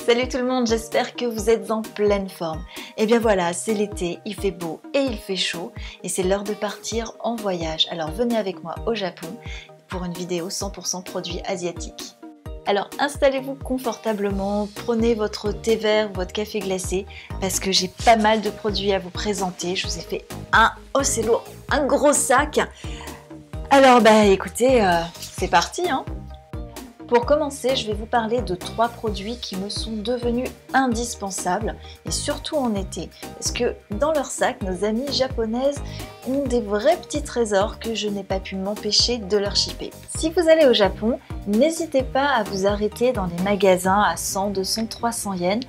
Salut tout le monde, j'espère que vous êtes en pleine forme. Et bien voilà, c'est l'été, il fait beau et il fait chaud et c'est l'heure de partir en voyage. Alors venez avec moi au Japon pour une vidéo 100% produits asiatiques. Alors installez-vous confortablement, prenez votre thé vert, votre café glacé parce que j'ai pas mal de produits à vous présenter. Je vous ai fait oh c'est lourd, un gros sac. Alors écoutez, c'est parti hein. Pour commencer, je vais vous parler de 3 produits qui me sont devenus indispensables, et surtout en été, parce que dans leur sac, nos amies japonaises ont des vrais petits trésors que je n'ai pas pu m'empêcher de leur shipper. Si vous allez au Japon, n'hésitez pas à vous arrêter dans les magasins à 100, 200, 300 yens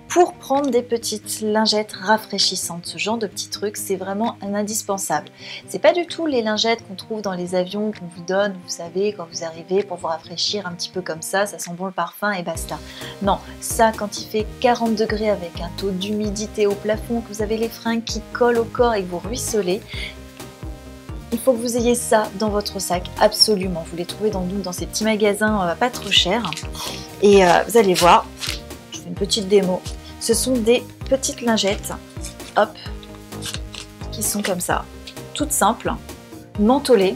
pour prendre des petites lingettes rafraîchissantes. Ce genre de petits trucs, c'est vraiment un indispensable. C'est pas du tout les lingettes qu'on trouve dans les avions qu'on vous donne, vous savez, quand vous arrivez pour vous rafraîchir un petit peu comme ça sent bon le parfum et basta. Non, ça quand il fait 40 degrés avec un taux d'humidité au plafond, que vous avez les fringues qui collent au corps et que vous ruisselez, il faut que vous ayez ça dans votre sac, absolument. Vous les trouvez dans ces petits magasins pas trop chers. Et vous allez voir, je fais une petite démo. Ce sont des petites lingettes, hop, qui sont comme ça, toutes simples, mentholées.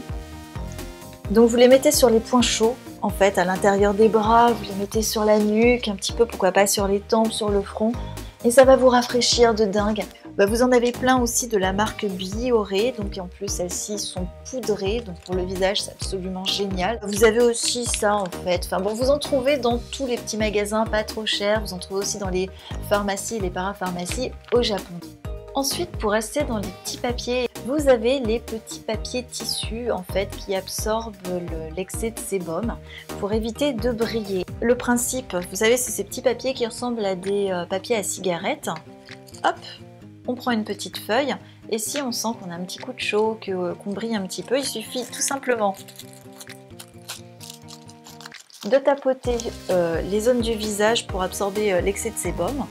Donc vous les mettez sur les points chauds, en fait, à l'intérieur des bras, vous les mettez sur la nuque, un petit peu, pourquoi pas sur les tempes, sur le front, et ça va vous rafraîchir de dingue. Vous en avez plein aussi de la marque Bioré, donc en plus celles-ci sont poudrées, donc pour le visage c'est absolument génial. Vous avez aussi ça en fait, vous en trouvez dans tous les petits magasins pas trop chers, vous en trouvez aussi dans les pharmacies et les parapharmacies au Japon. Ensuite, pour rester dans les petits papiers, vous avez les petits papiers tissus en fait qui absorbent l'excès de sébum pour éviter de briller. Le principe, vous savez, c'est ces petits papiers qui ressemblent à des papiers à cigarette. Hop, on prend une petite feuille et si on sent qu'on a un petit coup de chaud, qu'on brille un petit peu, il suffit tout simplement de tapoter les zones du visage pour absorber l'excès de sébum.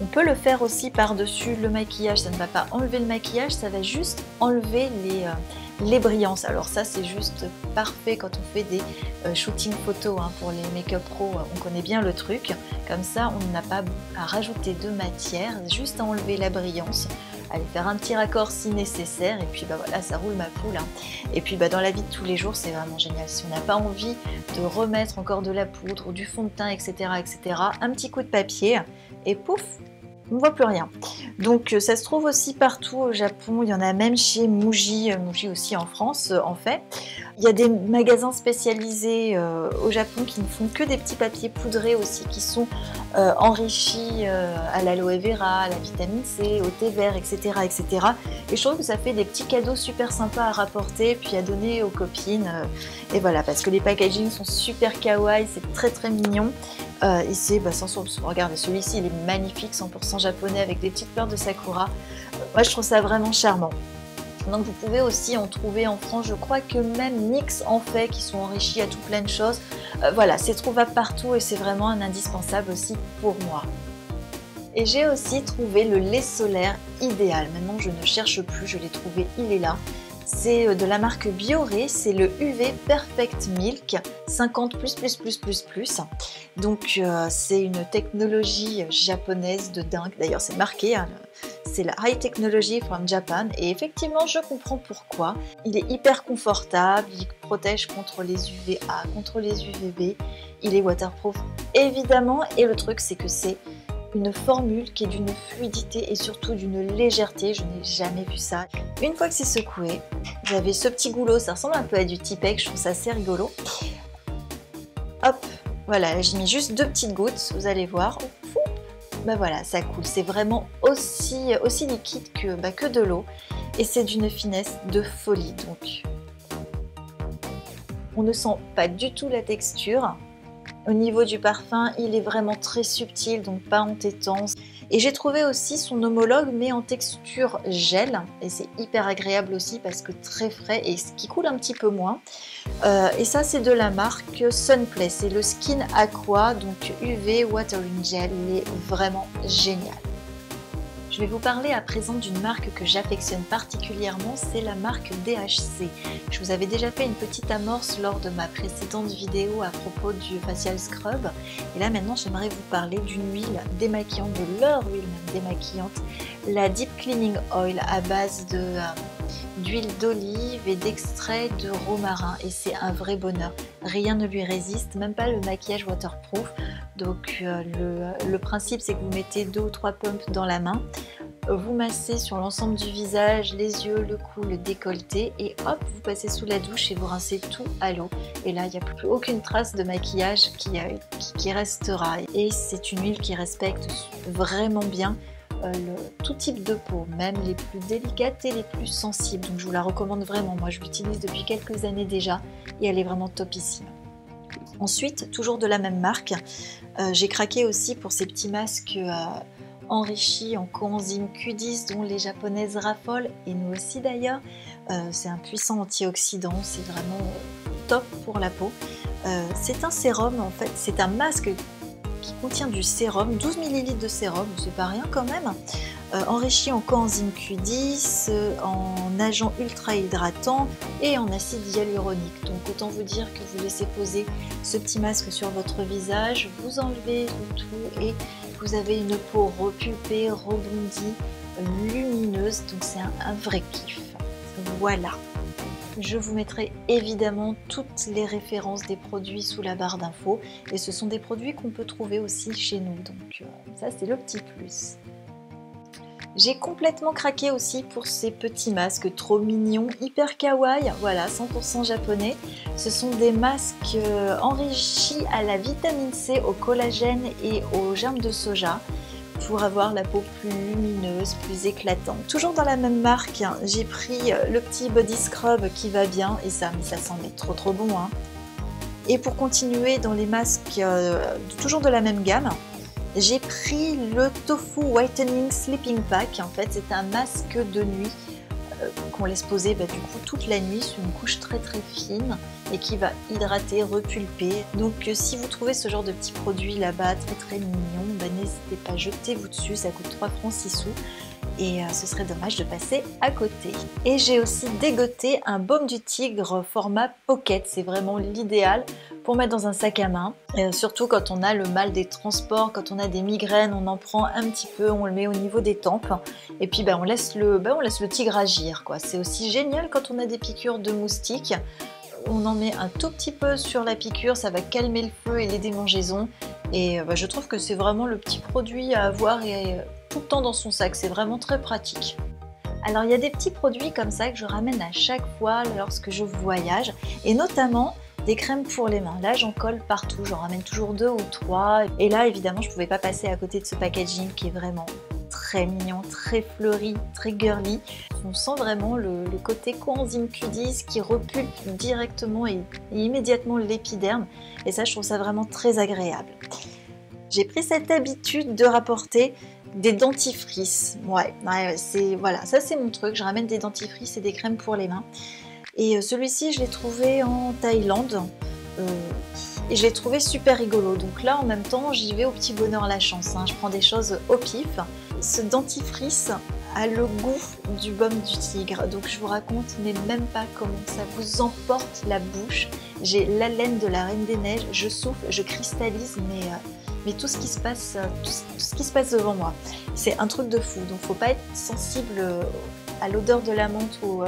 On peut le faire aussi par-dessus le maquillage, ça ne va pas enlever le maquillage, ça va juste enlever les brillances. Alors ça c'est juste parfait quand on fait des shootings photos hein, pour les make-up pro, on connaît bien le truc. Comme ça on n'a pas à rajouter de matière, juste à enlever la brillance, aller faire un petit raccord si nécessaire et puis voilà ça roule ma poule. Hein. Et puis dans la vie de tous les jours c'est vraiment génial. Si on n'a pas envie de remettre encore de la poudre ou du fond de teint etc., un petit coup de papier et pouf, on ne voit plus rien. Donc ça se trouve aussi partout au Japon, il y en a même chez Muji, Muji aussi en France en fait. Il y a des magasins spécialisés au Japon qui ne font que des petits papiers poudrés aussi, qui sont enrichis à l'aloe vera, à la vitamine C, au thé vert, etc., Et je trouve que ça fait des petits cadeaux super sympas à rapporter, puis à donner aux copines. Et voilà, parce que les packagings sont super kawaii, c'est très très mignon. Et c'est, regardez, celui-ci il est magnifique, 100% japonais avec des petites fleurs de sakura. Moi je trouve ça vraiment charmant. Donc vous pouvez aussi en trouver en France, je crois que même NYX en fait, qui sont enrichis à tout plein de choses. Voilà, c'est trouvable partout et c'est vraiment un indispensable aussi pour moi. Et j'ai aussi trouvé le lait solaire idéal. Maintenant je ne cherche plus, je l'ai trouvé, il est là. C'est de la marque Bioré, c'est le UV Perfect Milk 50+++++. Donc c'est une technologie japonaise de dingue. D'ailleurs c'est marqué, hein, c'est la High Technology from Japan. Et effectivement je comprends pourquoi. Il est hyper confortable, il protège contre les UVA, contre les UVB. Il est waterproof évidemment. Et le truc c'est que c'est une formule qui est d'une fluidité et surtout d'une légèreté, je n'ai jamais vu ça. Une fois que c'est secoué, vous avez ce petit goulot, ça ressemble un peu à du Tipec, je trouve ça assez rigolo. Hop, voilà, j'ai mis juste 2 petites gouttes, vous allez voir. Voilà, ça coule, c'est vraiment aussi liquide que de l'eau et c'est d'une finesse de folie. Donc, on ne sent pas du tout la texture. Au niveau du parfum, il est vraiment très subtil, donc pas entêtant. Et j'ai trouvé aussi son homologue, mais en texture gel. Et c'est hyper agréable aussi parce que très frais et qui coule un petit peu moins. Et ça, c'est de la marque Sunplay. C'est le Skin Aqua, donc UV Watering Gel. Il est vraiment génial. Je vais vous parler à présent d'une marque que j'affectionne particulièrement, c'est la marque DHC. Je vous avais déjà fait une petite amorce lors de ma précédente vidéo à propos du facial scrub. Et là maintenant j'aimerais vous parler d'une huile démaquillante, de leur huile même démaquillante, la Deep Cleaning Oil à base d'huile d'olive et d'extrait de romarin. Et c'est un vrai bonheur. Rien ne lui résiste, même pas le maquillage waterproof. Donc le principe c'est que vous mettez 2 ou 3 pumps dans la main, vous massez sur l'ensemble du visage, les yeux, le cou, le décolleté et hop, vous passez sous la douche et vous rincez tout à l'eau. Et là, il n'y a plus aucune trace de maquillage qui restera. Et c'est une huile qui respecte vraiment bien tout type de peau, même les plus délicates et les plus sensibles. Donc je vous la recommande vraiment. Moi, je l'utilise depuis quelques années déjà et elle est vraiment topissime. Ensuite, toujours de la même marque, j'ai craqué aussi pour ces petits masques enrichis en coenzyme Q10 dont les japonaises raffolent et nous aussi d'ailleurs. C'est un puissant antioxydant, c'est vraiment top pour la peau. C'est un sérum en fait, c'est un masque qui contient du sérum, 12 ml de sérum, c'est pas rien quand même, enrichi en coenzyme Q10, en agent ultra hydratant et en acide hyaluronique. Donc autant vous dire que vous laissez poser ce petit masque sur votre visage, vous enlevez le tout et vous avez une peau repulpée, rebondie, lumineuse, donc c'est un vrai kiff. Voilà. Je vous mettrai évidemment toutes les références des produits sous la barre d'infos et ce sont des produits qu'on peut trouver aussi chez nous, donc ça c'est le petit plus. J'ai complètement craqué aussi pour ces petits masques trop mignons, hyper kawaii, voilà, 100% japonais. Ce sont des masques enrichis à la vitamine C, au collagène et aux germes de soja pour avoir la peau plus lumineuse, plus éclatante. Toujours dans la même marque, j'ai pris le petit body scrub qui va bien et ça sent mais trop bon. Hein. Et pour continuer dans les masques toujours de la même gamme, j'ai pris le Tofu Whitening Sleeping Pack. En fait, c'est un masque de nuit qu'on laisse poser du coup toute la nuit sur une couche très fine et qui va hydrater, repulper. Donc si vous trouvez ce genre de petits produits là-bas très mignon, n'hésitez pas, jetez-vous dessus, ça coûte 3 francs 6 sous et ce serait dommage de passer à côté. Et j'ai aussi dégoté un baume du tigre format pocket, c'est vraiment l'idéal pour mettre dans un sac à main, surtout quand on a le mal des transports, quand on a des migraines, on en prend un petit peu, on le met au niveau des tempes et puis on laisse le tigre agir, quoi. C'est aussi génial quand on a des piqûres de moustiques. On en met un tout petit peu sur la piqûre, ça va calmer le feu et les démangeaisons. Et je trouve que c'est vraiment le petit produit à avoir et tout le temps dans son sac, c'est vraiment très pratique. Alors il y a des petits produits comme ça que je ramène à chaque fois lorsque je voyage, et notamment des crèmes pour les mains. Là j'en colle partout, j'en ramène toujours 2 ou 3. Et là évidemment je ne pouvais pas passer à côté de ce packaging qui est vraiment très mignon, très fleuri, très girly. On sent vraiment le côté coenzyme Q10 qui repulpe directement et immédiatement l'épiderme. Et ça, je trouve ça vraiment très agréable. J'ai pris cette habitude de rapporter des dentifrices. Voilà, ça c'est mon truc. Je ramène des dentifrices et des crèmes pour les mains. Et celui-ci, je l'ai trouvé en Thaïlande. Et je l'ai trouvé super rigolo. Donc là, en même temps, j'y vais au petit bonheur la chance. Hein. Je prends des choses au pif. Ce dentifrice a le goût du baume du tigre. Donc je vous raconte mais même pas comment ça vous emporte la bouche. J'ai l'haleine de la Reine des Neiges. Je souffle, je cristallise, mais tout ce qui se passe, devant moi. C'est un truc de fou. Donc faut pas être sensible à l'odeur de la menthe ou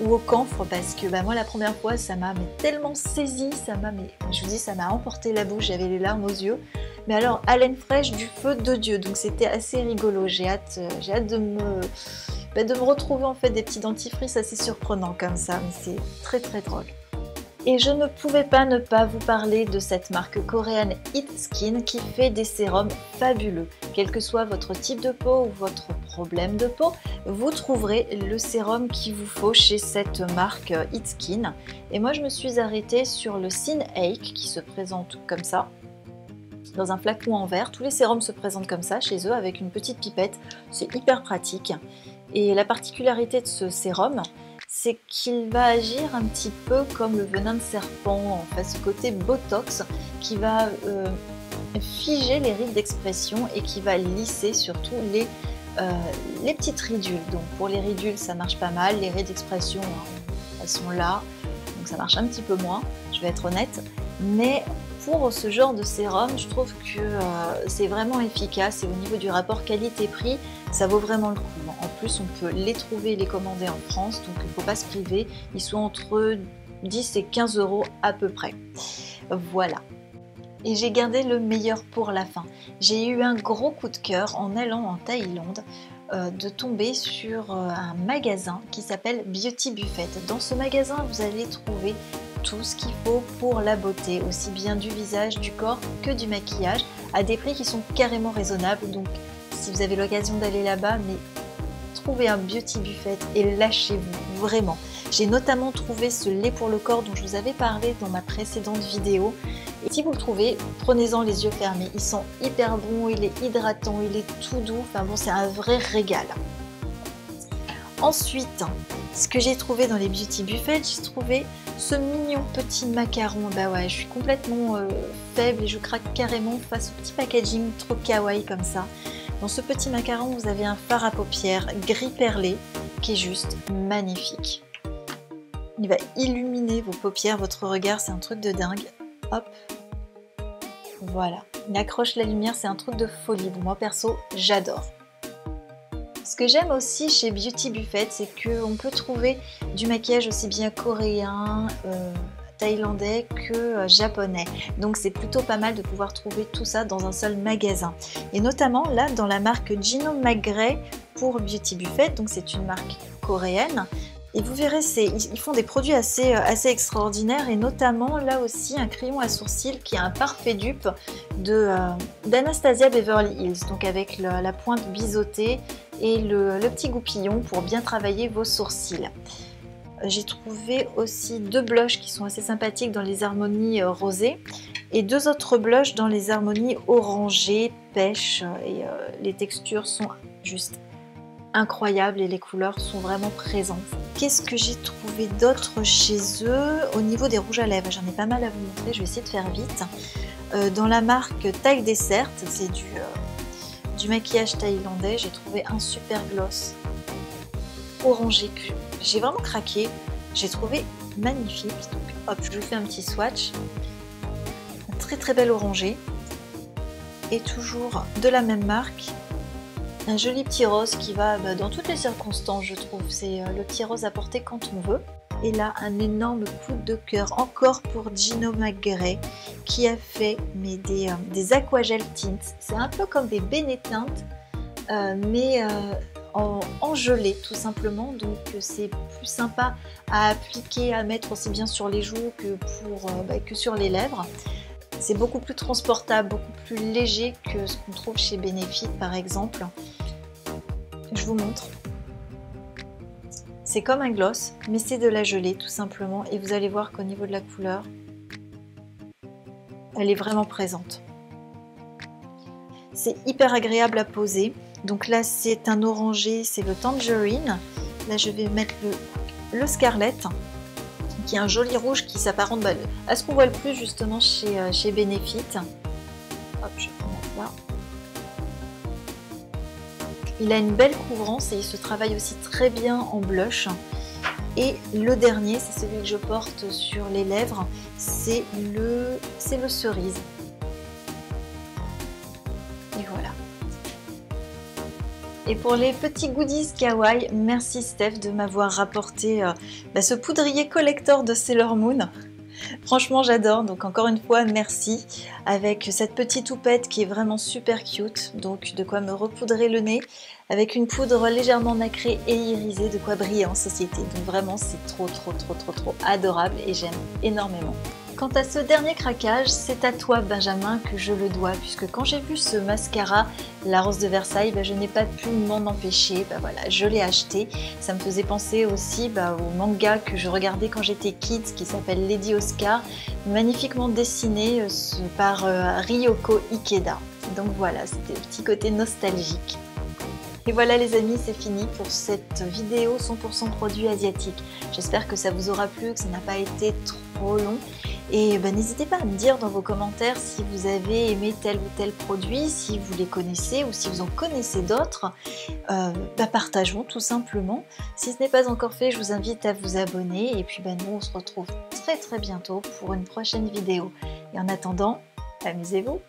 au camphre parce que moi la première fois ça m'a tellement saisi, je vous dis ça m'a emporté la bouche, j'avais les larmes aux yeux. Mais alors haleine fraîche du feu de Dieu, donc c'était assez rigolo. J'ai hâte de me retrouver en fait des petits dentifrices assez surprenants comme ça, mais c'est très drôle. Et je ne pouvais pas ne pas vous parler de cette marque coréenne It Skin qui fait des sérums fabuleux. Quel que soit votre type de peau ou votre problème de peau, vous trouverez le sérum qu'il vous faut chez cette marque It Skin. Et moi je me suis arrêtée sur le Skin Ache qui se présente comme ça, dans un flacon en verre. Tous les sérums se présentent comme ça chez eux avec une petite pipette, c'est hyper pratique. Et la particularité de ce sérum, c'est qu'il va agir un petit peu comme le venin de serpent, en fait, ce côté botox qui va figer les rides d'expression et qui va lisser surtout les les petites ridules. Donc pour les ridules, ça marche pas mal. Les raies d'expression, hein, elles sont là. Donc ça marche un petit peu moins, je vais être honnête. Mais pour ce genre de sérum, je trouve que c'est vraiment efficace. Et au niveau du rapport qualité-prix, ça vaut vraiment le coup. En plus, on peut les trouver et les commander en France. Donc il ne faut pas se priver. Ils sont entre 10 et 15 € à peu près. Voilà. Et j'ai gardé le meilleur pour la fin. J'ai eu un gros coup de cœur en allant en Thaïlande de tomber sur un magasin qui s'appelle Beauty Buffet. Dans ce magasin, vous allez trouver tout ce qu'il faut pour la beauté, aussi bien du visage, du corps que du maquillage, à des prix qui sont carrément raisonnables. Donc si vous avez l'occasion d'aller là-bas, mais trouvez un Beauty Buffet et lâchez-vous, vraiment. J'ai notamment trouvé ce lait pour le corps dont je vous avais parlé dans ma précédente vidéo. Et si vous le trouvez, prenez-en les yeux fermés. Il sent hyper bon, il est hydratant, il est tout doux. Enfin bon, c'est un vrai régal. Ensuite, ce que j'ai trouvé dans les Beauty Buffet, j'ai trouvé ce mignon petit macaron. Bah ouais, je suis complètement faible et je craque carrément face au petit packaging trop kawaii comme ça. Dans ce petit macaron, vous avez un fard à paupières gris perlé qui est juste magnifique. Il va illuminer vos paupières, votre regard, c'est un truc de dingue. Hop, voilà. Il accroche la lumière, c'est un truc de folie. Bon, moi perso, j'adore. Ce que j'aime aussi chez Beauty Buffet, c'est qu'on peut trouver du maquillage aussi bien coréen, thaïlandais que japonais. Donc c'est plutôt pas mal de pouvoir trouver tout ça dans un seul magasin. Et notamment là, dans la marque Gino McGray pour Beauty Buffet, donc c'est une marque coréenne. Et vous verrez, ils font des produits assez extraordinaires et notamment là aussi un crayon à sourcils qui est un parfait dupe d'Anastasia Beverly Hills, donc avec la pointe biseautée et le petit goupillon pour bien travailler vos sourcils. J'ai trouvé aussi 2 blushs qui sont assez sympathiques dans les harmonies rosées et 2 autres blushs dans les harmonies orangées, pêche, et les textures sont juste incroyables et les couleurs sont vraiment présentes. Qu'est-ce que j'ai trouvé d'autre chez eux? Au niveau des rouges à lèvres, j'en ai pas mal à vous montrer, je vais essayer de faire vite. Dans la marque Thai Dessert, c'est du maquillage thaïlandais, j'ai trouvé un super gloss orangé que j'ai vraiment craqué, j'ai trouvé magnifique. Donc hop, je vous fais un petit swatch. Un très très bel orangé et toujours de la même marque. Un joli petit rose qui va dans toutes les circonstances, je trouve. C'est le petit rose à porter quand on veut. Et là, un énorme coup de cœur encore pour Gino McGray qui a fait des aquagel tints. C'est un peu comme des Beneteintes, mais en gelée tout simplement. Donc c'est plus sympa à appliquer, à mettre aussi bien sur les joues que sur les lèvres. C'est beaucoup plus transportable, beaucoup plus léger que ce qu'on trouve chez Benefit par exemple. Je vous montre. C'est comme un gloss, mais c'est de la gelée tout simplement. Et vous allez voir qu'au niveau de la couleur, elle est vraiment présente. C'est hyper agréable à poser. Donc là, c'est un orangé, c'est le tangerine. Là, je vais mettre le scarlet, qui est un joli rouge qui s'apparente à ce qu'on voit le plus justement chez Benefit. Hop, je vais mettre là. Il a une belle couvrance et il se travaille aussi très bien en blush. Et le dernier, c'est celui que je porte sur les lèvres, c'est le cerise. Et voilà. Et pour les petits goodies kawaii, merci Steph de m'avoir rapporté ce poudrier collector de Sailor Moon. Franchement j'adore, donc encore une fois merci, avec cette petite houppette qui est vraiment super cute, donc de quoi me repoudrer le nez, avec une poudre légèrement nacrée et irisée, de quoi briller en société. Donc vraiment c'est trop adorable et j'aime énormément. Quant à ce dernier craquage, c'est à toi Benjamin que je le dois, puisque quand j'ai vu ce mascara, la Rose de Versailles, je n'ai pas pu m'en empêcher, voilà, je l'ai acheté. Ça me faisait penser aussi au manga que je regardais quand j'étais kids, qui s'appelle Lady Oscar, magnifiquement dessiné par Ryoko Ikeda. Donc voilà, c'était le petit côté nostalgique. Et voilà les amis, c'est fini pour cette vidéo 100% produits asiatiques. J'espère que ça vous aura plu, que ça n'a pas été trop long. Et n'hésitez pas à me dire dans vos commentaires si vous avez aimé tel ou tel produit, si vous les connaissez ou si vous en connaissez d'autres. Partageons tout simplement. Si ce n'est pas encore fait, je vous invite à vous abonner. Et puis nous, on se retrouve très bientôt pour une prochaine vidéo. Et en attendant, amusez-vous!